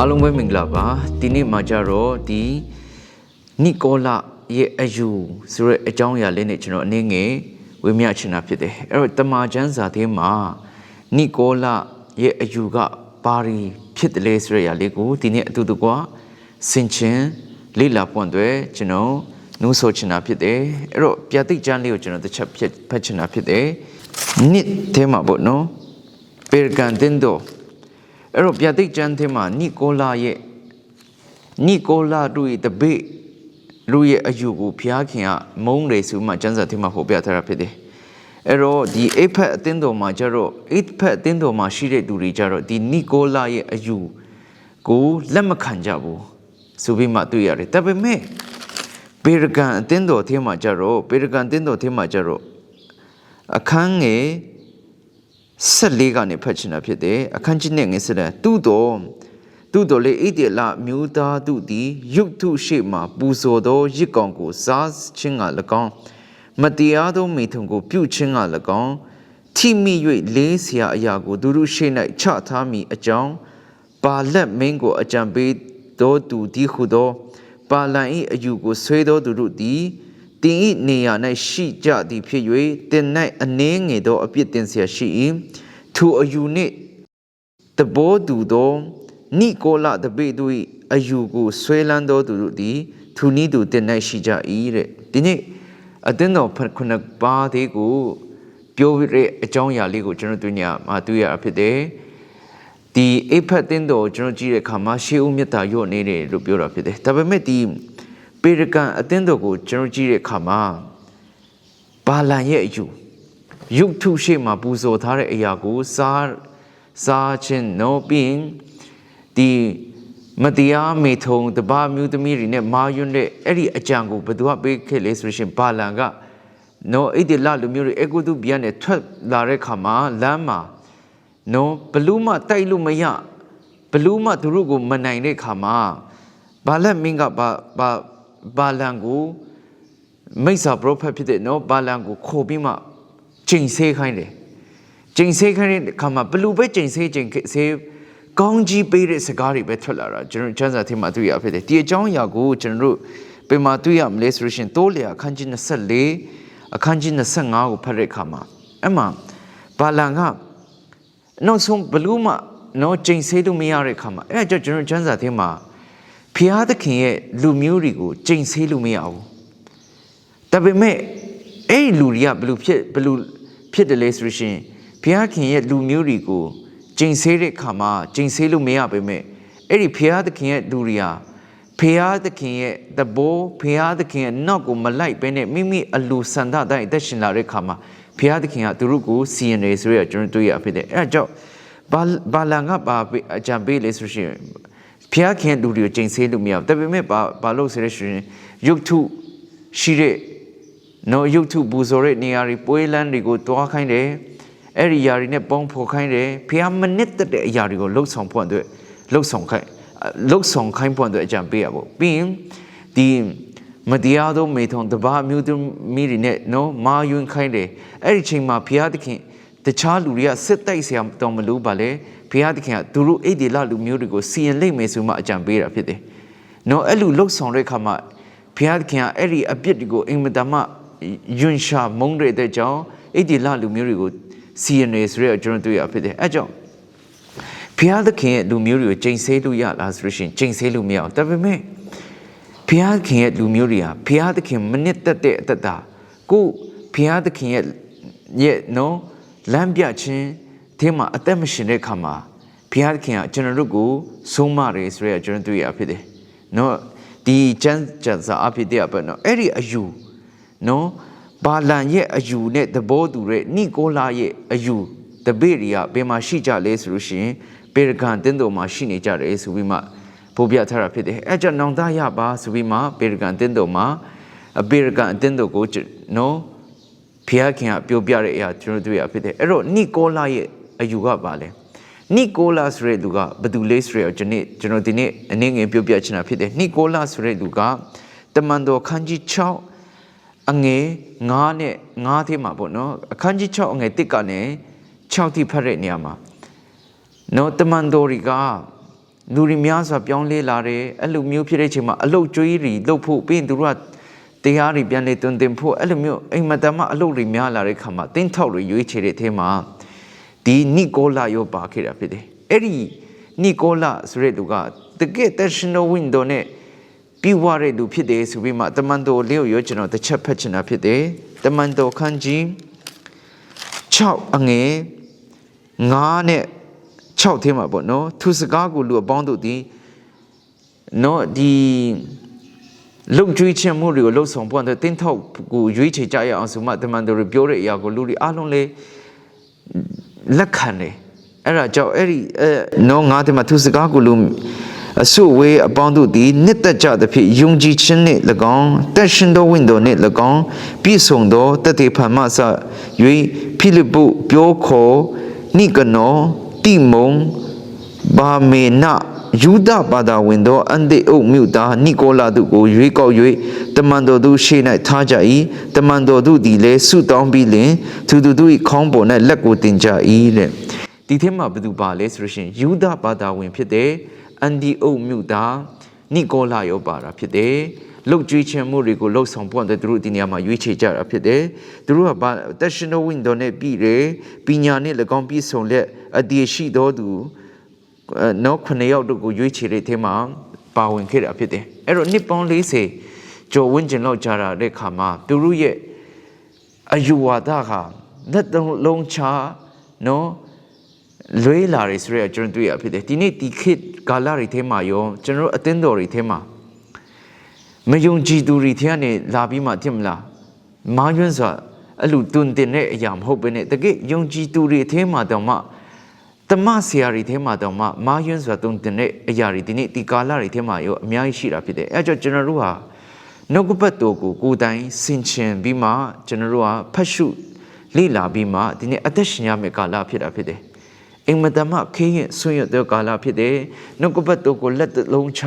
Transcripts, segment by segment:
အားလုံးပဲမင်္ဂလာပါဒီနေ့မှာကြတော့ဒီနီကိုလာရဲ့အယူဆိုတဲ့အကြောင်းအရာလေးနဲ့ကျွန်တော်အနေငယ်ဝေမျှချင်တာဖြစ်တယ်အဲ့တော့တမန်ကျမ်းစာထဲမှာနီကိုလာရဲ့အယူကဘာဖြစ်တယ်လဲဆိုတဲ့အရာလေးကိုဒီနေ့အတူတူကဆင်ခြင်လေ့လာပွင့်တွေကျွန်တော်နှိုးဆော်ချင်တာဖြစ်တယ်အဲ့တော့ပြတိကျမ်းလေးကိုကျွန်တော်တစ်ချက်ဖတ်ချင်တာဖြစ်တယ်နှစ်ထဲမှာပေါ့နော်ပေရကန်တင်တော့အဲ့တော့ပြတိကျမ်းထဲမှာနီကိုလာတို့ရဲ့တပိလူရဲ့အယူကိုဖျားခင်ကမုန်းတယ်ဆိုမှကျမ်းစာထဲမှာဖော်ပြထားတာဖြစ်တယ်အဲ့တော့ဒီအိဖက်အသင်းတော်မှာကျတော့အိဖက်အသင်းတော်မှာရှိတဲ့သူတွေကျတော့ဒီနီကိုလာရဲ့အယူကိုလက်မခံကြဘူးဆိုပြီးမှတွေ့ရတယ်ဒါပေမဲ့ပေရကန်အသင်းတော်ထဲမှာကျတော့အခန်းငယ်14ကနေဖတ်ချင်တာဖြစ်တယ်အခန်းကြီးနဲ့ငယ်ဆက်တူတော်လေဣတိလမြို့သားတို့သည်ယုတ်ထုရှိမှပူဇော်သောရစ်ကောင်ကိုစားခြင်းက၎င်းမတရားသောမိထုံကိုပြုခြင်းက၎င်းထိမိ၍လေးเสียအရာကိုသူတို့ရှိ၌ချထားမိအကြောင်းပါလက်မင်းကိုအကြံပေးသောသူသည်ဟုသောပါလန်၏အယူကိုဆွေးသောသူတို့သည်တင်၏နေရာ၌ရှိကြသည်ဖြစ်၍တင်၌အနှင်းငယ်သောအပြစ်တင်เสียရှိ၏ထိုအယူနှင့်တဘောသူသောနီကိုလာတပိတို့၏အယူကိုဆွဲလန်းသောသူတို့သည်သူနည်းသူတင်၌ရှိကြ၏တဲ့ဒီနေ့အတင်းတော်ခုနှစ်ပါးသေးကိုပြောရတဲ့အကြောင်းအရာလေးကိုကျွန်တော်တွေ့ရဖြစ်တယ်ဒီအိဖက်တင်းတော်ကျွန်တော်ကြည့်တဲ့အခါမှာရှေးဦးမြတ်တာညော့နေတယ်လို့ပြောတာဖြစ်တယ်ဒါပေမဲ့ဒီပေရကန်အတင်းတော်ကိုကျွန်တော်ကြည့်တဲ့အခါမှာဘာလန်ရဲ့အယူယုတ်ထုရှိမှပူဇော်ထားတဲ့အရာကိုစားခြင်းနော်ပြီးဒီမတရားမေထုံတပါမျိုးသမီးတွေနဲ့မာယွန်းတဲ့အဲ့ဒီအကြံကိုဘယ်သူကပေးခဲ့လဲဆိုရှင်ဘာလန်ကနော်အဲ့ဒီလလူမျိုးတွေအကုတုပြန်နဲ့ထွက်လာတဲ့ခါမှာလမ်းမှာနော်ဘလူးမတိုက်လို့မရဘလူးမသူတို့ကိုမနိုင်တဲ့ခါမှာဘာလက်မင်းကဘာလန်ကိုမိစ္ဆာပရောဖက်ဖြစ်တဲ့နော်ဘာလန်ကိုခေါ်ပြီးမှချိန်ဆဲခိုင်းတယ်ချိန်ဆဲခိုင်းတဲ့ခါမှာဘလူးပဲချိန်ဆဲကောင်းကြီးပေးတဲ့စကားတွေပဲထွက်လာတာကျွန်တော်ကျမ်းစာထဲမှာတွေ့ရဖြစ်တယ်ဒီအကြောင်းအရာကိုကျွန်တော်တို့ပြန်မှာတွေ့ရမလဲဆိုလို့ရှိရင်တိုးလျာအခန်းကြီး24အခန်းကြီး25ကိုဖတ်တဲ့အခါမှာအဲ့မှာဘာလန်ကနောက်ဆုံးဘလူးမှနော်ကျိန်ဆေးလို့မရတဲ့အခါမှာအဲ့ဒါကြောင့်ကျွန်တော်ကျမ်းစာထဲမှာဖျားသခင်ရဲ့လူမျိုးတွေကိုကျိန်ဆေးလို့မရဘူးဒါပေမဲ့အဲ့ဒီလူတွေကဘလူဖြစ်တယ်လေဆိုလို့ရှိရင်ဖျားခင်ရဲ့လူမျိုးတွေကိုကျိန်ဆေးတဲ့အခါမှာကျိန်ဆေးလို့မရပေမဲ့အဲ့ဒီဖျားသခင်ရဲ့လူတွေဟာဖျားသခင်ရဲ့တဘောဖျားသခင်ရဲ့နောက်ကိုမလိုက်ဘဲနဲ့မိမိအလိုဆန္ဒတိုင်းအသက်ရှင်လာတဲ့အခါမှာဖျားသခင်ကသူတို့ကိုစီရင်နေဆိုရကျွန်တော်တွေ့ရဖြစ်တယ်အဲ့ဒါကြောင့်ဘာလန်ကအကြံပေးလေဆိုရှင်ဖျားခင်လူတွေကိုကျိန်ဆေးလို့မရဘူးဒါပေမဲ့ဘာလို့ဆိုရရှင်ယုတ်ထုရှိတဲ့နော်ယုတ်ထုပူဇော်တဲ့နေရာတွေပွဲလန်းတွေကိုတွားခိုင်းတယ်အဲ့ဒီຢာတွေနဲ့ပေါင်းဖော်ခိုင်းတယ်ဖျားမနစ်တဲ့အရာတွေကိုလှုပ်ဆောင်ဖို့အတွက်လှုပ်ဆောင်ခိုင်းဖို့အတွက်အကြံပေးရပေါ့ပြီးရင်ဒီမတရားသောမေထုံတပါမျိုးသမီးတွေနဲ့နော်မာယွန်းခိုင်းတယ်အဲ့ဒီချိန်မှာဘုရားသခင်တခြားလူတွေကစစ်တိုက်ဆရာတော်မလို့ပါလေဘုရားသခင်ကသူတို့အိဒီလလူမျိုးတွေကိုစီရင်လိုက်မယ်ဆိုမှအကြံပေးတာဖြစ်တယ်နော်အဲ့လိုလှုပ်ဆောင်တဲ့အခါမှာဘုရားသခင်ကအဲ့ဒီအပြစ်တွေကိုအင်မတန်မှယွန်းရှာမုန်းတဲ့ကြောင့်အိဒီလလူမျိုးတွေကိုစီရင်နေဆိုရကျွန်တော်တွေ့ရဖြစ်တယ်အဲ့ကြောင့်ဘုရားသခင်ရဲ့လူမျိုးတွေကိုကျိန်ဆဲလို့ရလားဆိုလို့ရှိရင်ကျိန်ဆဲလို့မရအောင်ဒါပေမဲ့ဘုရားသခင်ရဲ့လူမျိုးတွေဟာဘုရားသခင်မနစ်သက်တဲ့အတ္တကိုဘုရားသခင်ရဲ့နော်လမ်းပြခြင်းဒီမှာအသက်မရှင်တဲ့ခါမှာဘုရားသခင်ကကျွန်တော်တို့ကိုဆုံးမတယ်ဆိုရကျွန်တော်တွေ့ရဖြစ်တယ်နော်ဒီကျမ်းစာအဖြစ်တဲ့ပေါ့နော်အဲ့ဒီအယူနော်ဘာလန်ရဲ့အယူနဲ့သဘောတူတဲ့နီကိုလာရဲ့အယူတပိတွေကဘယ်မှာရှိကြလဲဆိုလို့ရှိရင်ပေရကန်တင်းတော်မှာရှိနေကြတယ်ဆိုပြီးမှဖော်ပြထားတာဖြစ်တယ်အဲ့ကြောင့်နောင်တရပါဆိုပြီးမှပေရကန်တင်းတော်မှာပေရကန်တင်းတော်ကိုနော်ဖျားခင်ကပြောပြတဲ့အရာကျွန်တော်တွေ့ရဖြစ်တယ်အဲ့တော့နီကိုလာရဲ့အယူကပါလဲနီကိုလာဆိုတဲ့လူကဘယ်သူလဲဆိုရကျွန်တော်ဒီနေ့အနေငယ်ပြောပြချင်တာဖြစ်တယ်နီကိုလာဆိုတဲ့လူကတမန်တော်ခန်းကြီး6အငယ်9နဲ့9ထဲမှာပေါ့နော်အခန်းကြီး6အငယ်1ကနေ6ထိဖတ်တဲ့နေရာမှာနော်တမန်တော်တွေက လူတွေများစွာပြောင်းလဲလာတယ်အဲ့လိုမျိုးဖြစ်တဲ့အချိန်မှာအလုတ်ကျွေးတွေလှုပ်ဖို့ပြီးရင်သူတို့ကတရားတွေပြန်လေတွင်တင်ဖို့အဲ့လိုမျိုးအိမ်မတမအလုတ်တွေများလာတဲ့ခါမှာတင်းထောက်တွေရွေးချယ်တဲ့အထဲမှာဒီနိကိုလာရောပါခဲ့တာဖြစ်တယ်အဲ့ဒီနိကိုလာဆိုတဲ့သူကတကယ် national window နဲ့ပြီးွားတဲ့လူဖြစ်တယ်ဆိုပြီးမှတမန်တော်လေးကိုရောကျွန်တော်တစ်ချက်ဖတ်ချင်တာဖြစ်တယ်တမန်တော်ခန်းကြီး6အငယ်9နဲ့6ထဲမှာပေါ့နော်သူစကားကိုလူအပေါင်းတို့ဒီနော်ဒီလုံကျွေးခြင်းမှုတွေကိုလှုပ်ဆောင်ဖို့အတွက်တင်းထောက်ကိုရွေးချယ်ကြရအောင်ဆိုမှတမန်တော်တွေပြောတဲ့အရာကိုလူတွေအားလုံးလည်းလက်ခံတယ်အဲ့ဒါကြောင့်အဲ့ဒီနော်ငါဒီမှာသူစကားကိုလူအဆုဝေးအပေါင်းတို့သည်နှစ်သက်ကြသဖြင့်ယုံကြည်ခြင်းနှင့်၎င်းတက်ရှင်သောဝိညာဉ်နှင့်၎င်းပြည့်စုံသောတသေဖန်မှစ၍ဖိလိပ္ပုပြောခေါ်နိကနောတိမုန်ဘာမေနယူဒဘာသာဝင်သောအန်တေအုပ်မြို့သားနိကိုလာတို့ကိုရွေးကောက်၍တမန်တော်တို့ရှေ့၌ထားကြ၏တမန်တော်တို့သည်လည်းဆုတောင်းပြီးလင်သူတို့၏ခေါင်းပေါ်၌လက်ကိုတင်ကြ၏တဲ့ဒီထဲမှာဘယ်သူပါလဲဆိုလို့ရှိရင်ယူဒဘာသာဝင်ဖြစ်တဲ့အန်ဒီအုပ်မြို့သားနိကိုလာရောပါတာဖြစ်တယ်လှုပ်ကြွေးခြင်းမှုတွေကိုလှုပ်ဆောင်ဖို့အတွက်သူတို့ဒီနေရာမှာရွေးချယ်ကြတာဖြစ်တယ်သူတို့ကတက်ရှင်တော်ဝိညာဉ်နဲ့ပြည်တယ်ပညာနဲ့၎င်းပြည့်စုံလက်အတည်ရှိတော်သူနောက်9ယောက်တို့ကိုရွေးချယ်တဲ့အထဲမှာပါဝင်ခဲ့တာဖြစ်တယ်အဲ့တော့နှစ်ပေါင်း40ကျော်ဝန်းကျင်လောက်ကြာတာတဲ့ခါမှာသူတို့ရဲ့အယူဝါဒကလက်လုံးချနော်လွေးလာရဆိုရကျွန်တော်တွေ့ရဖြစ်တယ်ဒီနေ့ဒီခေတ်ကာလတွေထဲမှာရောကျွန်တော်အသင်းတော်တွေထဲမှာမယုံကြည်သူတွေထဲကနေလာပြီးမှတင်မလားမာယွန်းစွာအဲ့လိုတွင်တင်တဲ့အရာမဟုတ်ဘဲနဲ့တကယ်ယုံကြည်သူတွေထဲမှာတော့မှတမဆရာတွေထဲမှာတော့မှမာယွန်းစွာတွင်တင်တဲ့အရာတွေဒီနေ့ဒီကာလတွေထဲမှာရောအများကြီးရှိတာဖြစ်တယ်အဲ့ကြောင့်ကျွန်တော်တို့ဟာနှုတ်ကပတ်တော်ကိုကိုယ်တိုင်ဆင်ခြင်ပြီးမှကျွန်တော်တို့ဟာဖတ်ရှုလေ့လာပြီးမှဒီနေ့အသက်ရှင်ရမယ့်ကာလဖြစ်တာဖြစ်တယ်အိမ်မတမခေရင်ဆွေရတဲ့ကာလဖြစ်တယ်နှုတ်ကပတ်တော်ကိုလက်လုံးချ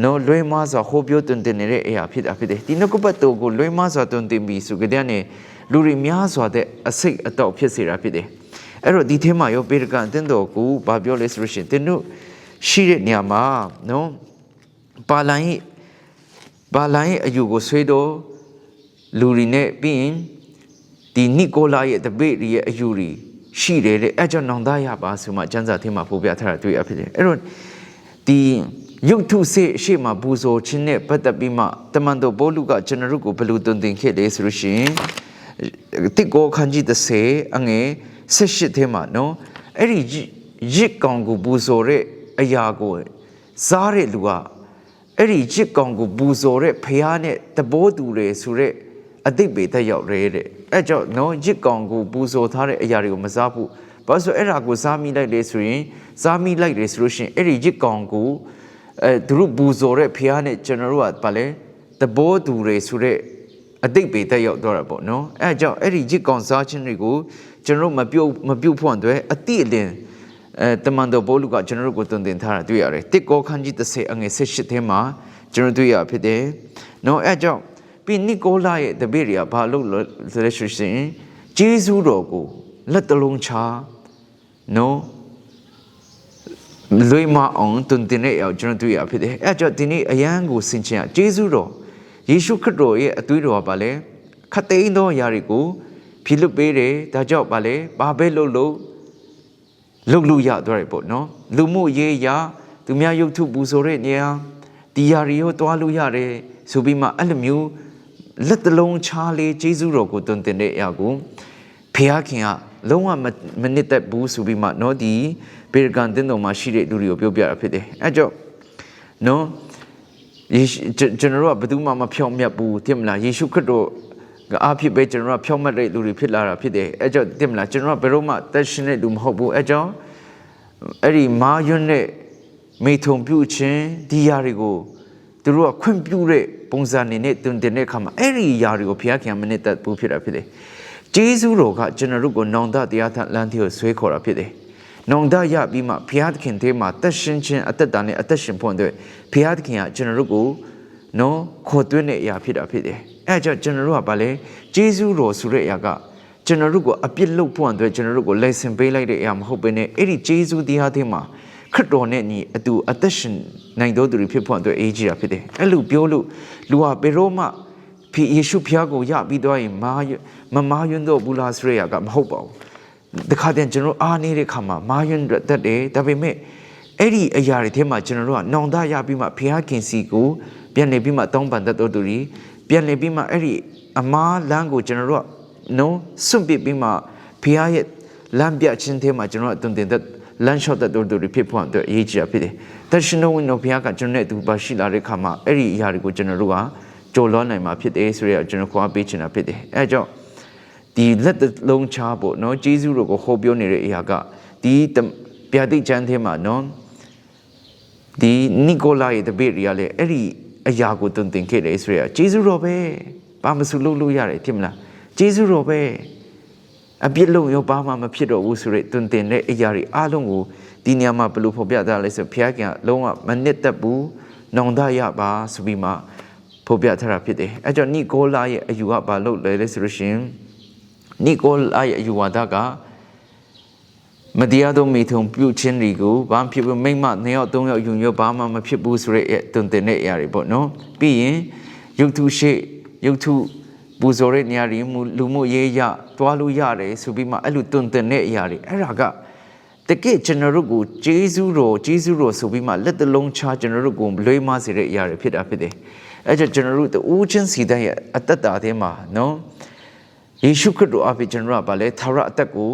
နော်လွေးမစွာဟောပြောတွင်တင်နေတဲ့အရာဖြစ်တာဖြစ်တယ်ဒီနှုတ်ကပတ်တော်ကိုလွေးမစွာတွင်တင်ပြီးဆိုကြတဲ့နဲ့လူတွေများစွာတဲ့အစိတ်အတော့ဖြစ်စေတာဖြစ်တယ်အဲ့တော့ဒီထဲမှာရောပေရကန်တင်တော်ကိုဘာပြောလဲဆိုလို့ရှိရင်တင်တို့ရှိတဲ့နေရာမှာနော်ပါလိုင်းအယူကိုဆွေးတော့လူတွေနဲ့ပြီးရင်ဒီနိကိုလာရဲ့တပိတ်ရဲ့အယူတွေရှိတယ်တဲ့အဲ့ကြောင့်နောင်တရပါဆိုမှကျမ်းစာထဲမှာဖော်ပြထားတာတွေ့ရဖြစ်တယ်အဲ့တော့ဒီယုတ်ထုစေအရှိမဘူဇောခြင်းနဲ့ပတ်သက်ပြီးမှတမန်တော်ဘောလူကကျွန်တော်တို့ကိုဘယ်လိုတုံတင်ခဲ့လဲဆိုလို့ရှိရင်တိကိုခန်းကြီး30အငယ်18ထဲမှာနော်အဲ့ဒီရစ်ကောင်ကိုဘူဇောတဲ့အရာကိုစားတဲ့လူကအဲ့ဒီရစ်ကောင်ကိုဘူဇောတဲ့ဖျားနဲ့တဘောတူတယ်ဆိုတဲ့အတိတ်ပေသက်ရောက်ရဲတဲ့အဲ့ကြောင့်နော်ရစ်ကောင်ကိုပူဇော်ထားတဲ့အရာတွေကိုမစားဘူးဘာလို့ဆိုအဲ့ဒါကိုစားမိလိုက်လေဆိုရင်စားမိလိုက်တယ်ဆိုလို့ရှိရင်အဲ့ဒီရစ်ကောင်ကိုသူတို့ပူဇော်တဲ့ဖျားနဲ့ကျွန်တော်တို့ကဗာလဲတဘောတူတွေဆိုတဲ့အတိတ်ပေသက်ရောက်တော့တာပေါ့နော်အဲ့ကြောင့်အဲ့ဒီရစ်ကောင်စားခြင်းတွေကိုကျွန်တော်တို့မပြုတ်ဖို့အတွက်အတိအလင်းတမန်တော်ဘောလူကကျွန်တော်တို့ကိုတုံတင်ထားတာတွေ့ရတယ်တစ်ကောခန်းကြီး30အငယ်18ထဲမှာကျွန်တော်တွေ့ရဖြစ်တယ်နော်အဲ့ကြောင့်ပြီးနိကိုလာရဲ့တပည့်တွေကဘာလို့လဲဆိုရင်ဂျေဇုတော်ကိုလက်တလုံးချနော်လွေမအောင်တွင်တင်တဲ့အောင်ကျွန်တော်တွေ့ရဖြစ်တယ်အဲ့ကြောင့်ဒီနေ့အယံကိုဆင်ခြင်ရဂျေဇုတော်ယေရှုခရစ်တော်ရဲ့အသွေးတော်ကဘာလဲခတ်သိမ်းသောအရာတွေကိုဖြည့်လွတ်ပေးတယ်ဒါကြောင့်ဘာလဲဘာပဲလုပ်လို့ရသွားတယ်ပေါ့နော်လူမှုရေးရာသူများရုပ်ထုပူဇော်တဲ့နေရာဒီယာရီကိုတွားလို့ရတယ်ဆိုပြီးမှအဲ့လိုမျိုးလက်တလုံးချားလေးဂျေဇုတော်ကိုတွင်တင်တဲ့အရာကိုဖခင်ကလုံးဝမနစ်သက်ဘူးဆိုပြီးမှနော်ဒီဘေရကန်တင်တော်မှာရှိတဲ့လူတွေကိုပြောပြတာဖြစ်တယ်အဲ့ကြောင့်နော်ကျွန်တော်တို့ကဘယ်သူမှမဖြောင့်မြတ်ဘူးသိမလားယေရှုခရစ်တော်အားဖြင့်ပဲကျွန်တော်တို့ဖြောင့်မတ်တဲ့လူတွေဖြစ်လာတာဖြစ်တယ်အဲ့ကြောင့်သိမလားကျွန်တော်တို့ဘယ်တော့မှတက်ရှင်တဲ့လူမဟုတ်ဘူးအဲ့ကြောင့်အဲ့ဒီမာယွန်းနဲ့မိထုံပြုခြင်းဒီຢာတွေကိုသူတို့ကခွင့်ပြုတဲ့ပုံစံနဲ့တွင်တင်တဲ့အခါမှာအဲ့ဒီຢာတွေကိုဘုရားခင်မနစ်သက်ဘူးဖြစ်တာဖြစ်တယ်ဂျေဇုတော်ကကျွန်တော်တို့ကိုနောင်တတရားထလမ်းထီကိုဆွဲခေါ်တာဖြစ်တယ်နောင်တရပြီးမှဘုရားခင်ထဲမှာတက်ရှင်ခြင်းအသက်တာနဲ့အသက်ရှင်ဖို့အတွက်ဘုရားခင်ကကျွန်တော်တို့ကိုနော်ခေါ်သွင်းတဲ့အရာဖြစ်တာဖြစ်တယ်အဲ့ကြောင့်ကျွန်တော်တို့ကဗာလဲဂျေဇုတော်ဆိုတဲ့အရာကကျွန်တော်တို့ကိုအပြစ်လုပ်ဖို့အတွက်ကျွန်တော်တို့ကို lesson ပေးလိုက်တဲ့အရာမဟုတ်ဘဲနဲ့အဲ့ဒီဂျေဇုတရားထဲမှာ ခရစ်တော်နဲ့ညီအတူအသက်ရှင်နိုင်တော်သူတွေဖြစ်ဖို့အတွက်အေးကြီးတာဖြစ်တယ်အဲ့လိုပြောလို့လူဟာဘယ်တော့မှဖေယေရှုဖျားကိုရပြီးသွားရင်မာယွန်းတော့ဘူးလားဆိုရကမဟုတ်ပါဘူးတခါတည်းကျွန်တော်အားနေတဲ့ခါမှာမာယွန်းတတ်တယ်ဒါပေမဲ့အဲ့ဒီအရာတွေထဲမှာကျွန်တော်တို့ကနောင်တရပြီးမှဖျားခင်စီကိုပြန်နေပြီးမှတောင်းပန်တတ်တော်သူတွေပြန်နေပြီးမှအဲ့ဒီအမားလမ်းကိုကျွန်တော်တို့ကနော်စွန့်ပစ်ပြီးမှဖျားရဲ့လမ်းပြခြင်းထဲမှာကျွန်တော်တို့အသွင်တင်တဲ့လမ်းလျှောက်တဲ့တော်သူတွေဖြစ်ဖို့အတွက်အရေးကြီးတာဖြစ်တယ်။တရှင်တော်ဝင်တော်ဘုရားကကျွန်တော်နဲ့အတူပါရှိလာတဲ့ခါမှာအဲ့ဒီအရာတွေကိုကျွန်တော်တို့ကကြော်လွှမ်းနိုင်မှာဖြစ်တယ်ဆိုရကျွန်တော်ခေါ်ပေးချင်တာဖြစ်တယ်။အဲကြောင့်ဒီလက်လုံးချဖို့နော်ဂျေဇုတော်ကိုဟောပြောနေတဲ့အရာကဒီပြာတိကျမ်းထဲမှာနော်ဒီနီကိုလာရဲ့တပည့်တွေကလည်းအဲ့ဒီအရာကိုတုံတင်ခဲ့တယ်ဆိုရဂျေဇုတော်ပဲဘာမစုလို့ရတယ်ဖြစ်မလားဂျေဇုတော်ပဲအပြစ်လုံးရောဘာမှမဖြစ်တော့ဘူးဆိုရတွင်တင်တဲ့အရာတွေအားလုံးကိုဒီနေရာမှာဘယ်လိုဖော်ပြထားလဲဆိုဘုရားကလုံးဝမနစ်သက်ဘူးနောင်တရပါဆိုပြီးမှဖော်ပြထားတာဖြစ်တယ်အဲကြောင့်နီကိုလာရဲ့အယူကဘာလို့လဲဆိုလို့ရှင်နီကိုလာရဲ့အယူဝါဒကမတရားသောမိထုံပြုခြင်းတွေကိုဘာမှဖြစ်ဘူးမိမ့်မ2ယောက်3ယောက်ယူညွတ်ဘာမှမဖြစ်ဘူးဆိုရဲတွင်တင်တဲ့အရာတွေပေါ့နော်ပြီးရင်ယုတ်ထုရှိယုတ်ထုပူဇော်တဲ့နေရာတွေလူမှုရေးရတွားလို့ရတယ်ဆိုပြီးမှအဲ့လိုတွင်တင်တဲ့အရာတွေအဲ့ဒါကတကယ်ကျွန်တော်တို့ကိုဂျေဇုတော်ဆိုပြီးမှလက်တလုံးချကျွန်တော်တို့ကိုလွှဲမစေတဲ့အရာတွေဖြစ်တာဖြစ်တယ်အဲ့ကြောင့်ကျွန်တော်တို့တူးချင်းစီတိုင်းရဲ့အသက်တာထဲမှာနော်ယေရှုခရစ်တော်အဖြစ်ကျွန်တော်ကဗာလဲသာရအသက်ကို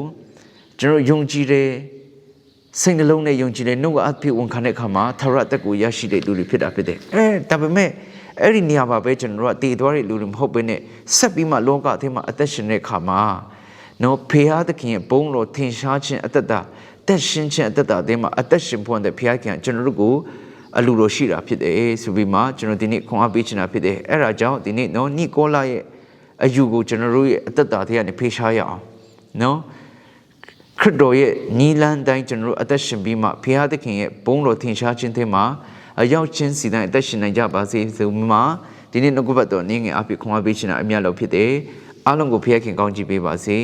ကျွန်တော်ယုံကြည်တယ်စိတ်နှလုံးနဲ့ယုံကြည်တယ်နှုတ်ကအဖြစ်ဝန်ခံတဲ့အခါမှာသာရအသက်ကိုရရှိတဲ့လူတွေဖြစ်တာဖြစ်တယ်ဒါပေမဲ့အဲ့ဒီနေရာမှာပဲကျွန်တော်တို့ကတည်သွားတဲ့လူတွေမဟုတ်ဘဲနဲ့ဆက်ပြီးမှလောကထဲမှာအသက်ရှင်တဲ့အခါမှာနော်ဖေဟာသခင်ရဲ့ဘုန်းတော်ထင်ရှားခြင်းအသက်တာတက်ရှင်ခြင်းအသက်တာထဲမှာအသက်ရှင်ဖို့တဲ့ဖေဟာခင်ကျွန်တော်တို့ကိုအလိုတော်ရှိတာဖြစ်တယ်ဆိုပြီးမှကျွန်တော်ဒီနေ့ခွန်အားပေးချင်တာဖြစ်တယ်အဲ့ဒါကြောင့်ဒီနေ့နော်နီကိုလာရဲ့အယူကိုကျွန်တော်တို့ရဲ့အသက်တာထဲကနေဖေရှားရအောင်နော်ခရစ်တော်ရဲ့ညီလန်းတိုင်းကျွန်တော်တို့အသက်ရှင်ပြီးမှဖေဟာသခင်ရဲ့ဘုန်းတော်ထင်ရှားခြင်းထဲမှာအရောက်ချင်းစီတိုင်းအသက်ရှင်နိုင်ကြပါစေဆိုမှဒီနေ့နှုတ်ကပတ်တော်နည်းငယ်အဖြစ်ခွန်အားပေးချင်တာအမြတ်လို့ဖြစ်တယ်အားလုံးကိုဖခင်ကောင်းချီးပေးပါစေ